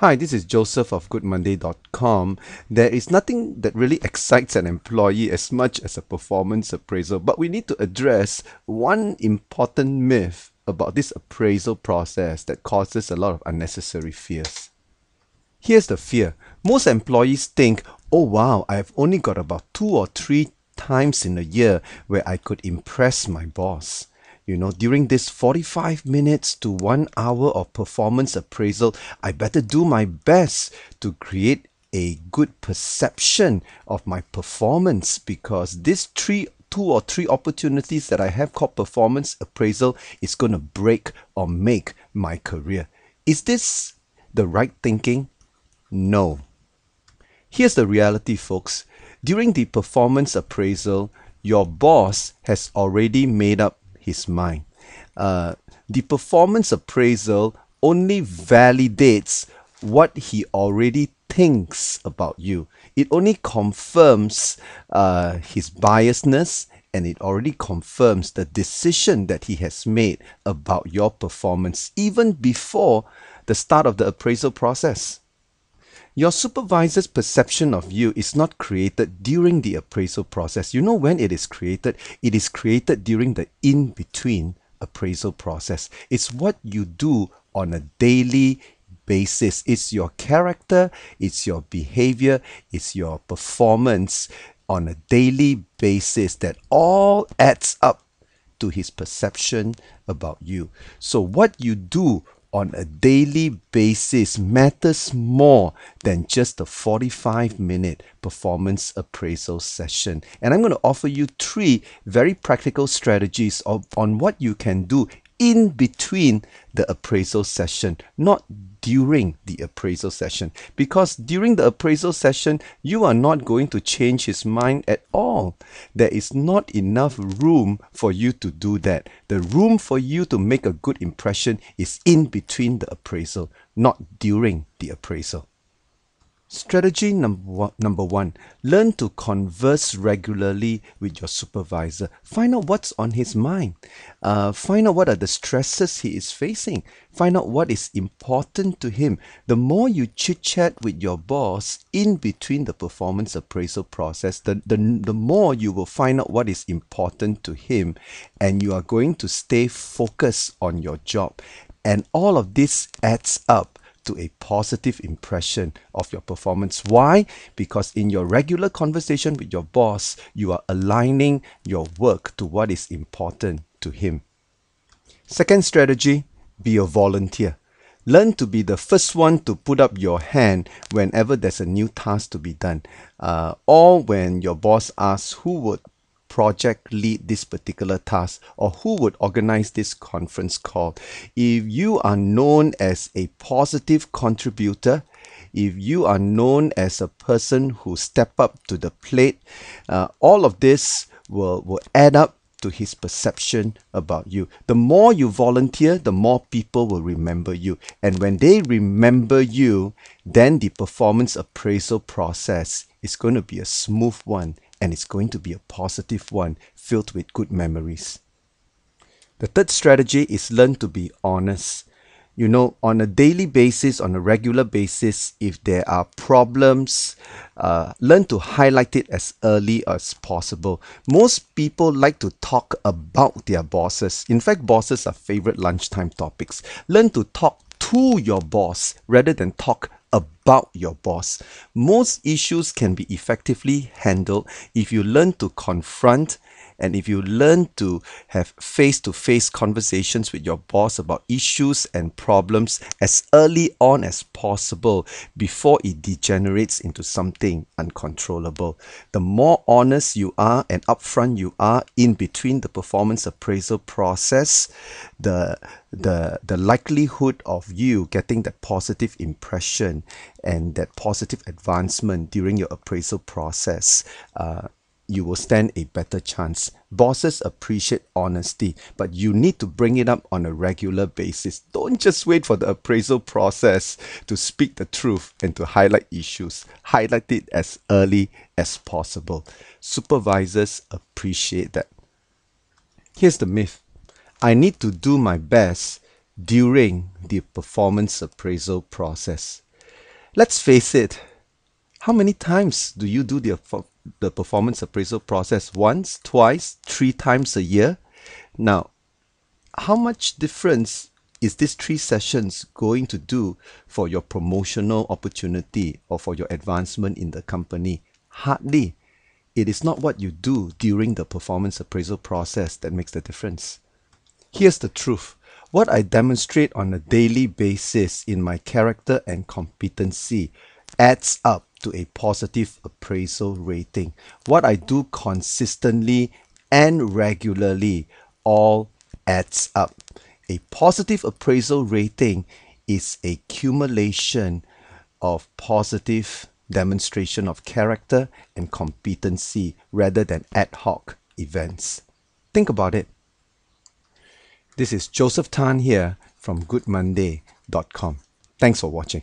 Hi, this is Joseph of GoodMonday.com. There is nothing that really excites an employee as much as a performance appraisal, but we need to address one important myth about this appraisal process that causes a lot of unnecessary fears. Here's the fear. Most employees think, oh wow, I've only got about 2 or 3 times in a year where I could impress my boss. During this 45 minutes to 1 hour of performance appraisal, I better do my best to create a good perception of my performance, because this 2 or 3 opportunities that I have called performance appraisal is going to break or make my career. Is this the right thinking? No. Here's the reality, folks. During the performance appraisal, your boss has already made up his mind. The performance appraisal only validates what he already thinks about you. It only confirms his biasness, and it already confirms the decision that he has made about your performance even before the start of the appraisal process. Your supervisor's perception of you is not created during the appraisal process. You know when it is created? It is created during the in-between appraisal process. It's what you do on a daily basis. It's your character, it's your behavior, it's your performance on a daily basis that all adds up to his perception about you. So what you do on a daily basis matters more than just a 45-minute performance appraisal session. And I'm going to offer you 3 very practical strategies on what you can do in between the appraisal session, not during the appraisal session. Because during the appraisal session, you are not going to change his mind at all. There is not enough room for you to do that. The room for you to make a good impression is in between the appraisal, not during the appraisal. Strategy number one, learn to converse regularly with your supervisor. Find out what's on his mind. Find out what are the stresses he is facing. Find out what is important to him. The more you chit-chat with your boss in between the performance appraisal process, the more you will find out what is important to him, and you are going to stay focused on your job. And all of this adds up to a positive impression of your performance. Why? Because in your regular conversation with your boss, you are aligning your work to what is important to him. Second strategy, be a volunteer. Learn to be the first one to put up your hand whenever there's a new task to be done, or when your boss asks who would project lead this particular task, or who would organize this conference call. If you are known as a positive contributor, if you are known as a person who step up to the plate, all of this will add up to his perception about you. The more you volunteer, the more people will remember you. And when they remember you, then the performance appraisal process is going to be a smooth one, and it's going to be a positive one filled with good memories. The third strategy is learn to be honest. On a daily basis, on a regular basis, if there are problems, learn to highlight it as early as possible. Most people like to talk about their bosses. In fact, bosses are favorite lunchtime topics. Learn to talk to your boss rather than talk about your boss. Most issues can be effectively handled if you learn to confront, and if you learn to have face-to-face conversations with your boss about issues and problems as early on as possible before it degenerates into something uncontrollable. The more honest you are and upfront you are in between the performance appraisal process, the likelihood of you getting that positive impression and that positive advancement during your appraisal process, you will stand a better chance. Bosses appreciate honesty, but you need to bring it up on a regular basis. Don't just wait for the appraisal process to speak the truth and to highlight issues. Highlight it as early as possible. Supervisors appreciate that. Here's the myth. I need to do my best during the performance appraisal process. Let's face it, how many times do you do the performance appraisal process? Once, twice, 3 times a year? Now, how much difference is these 3 sessions going to do for your promotional opportunity or for your advancement in the company? Hardly. It is not what you do during the performance appraisal process that makes the difference. Here's the truth. What I demonstrate on a daily basis in my character and competency adds up to a positive appraisal rating. What I do consistently and regularly all adds up. A positive appraisal rating is a accumulation of positive demonstration of character and competency rather than ad hoc events. Think about it. This is Joseph Tan here from goodmonday.com. Thanks for watching.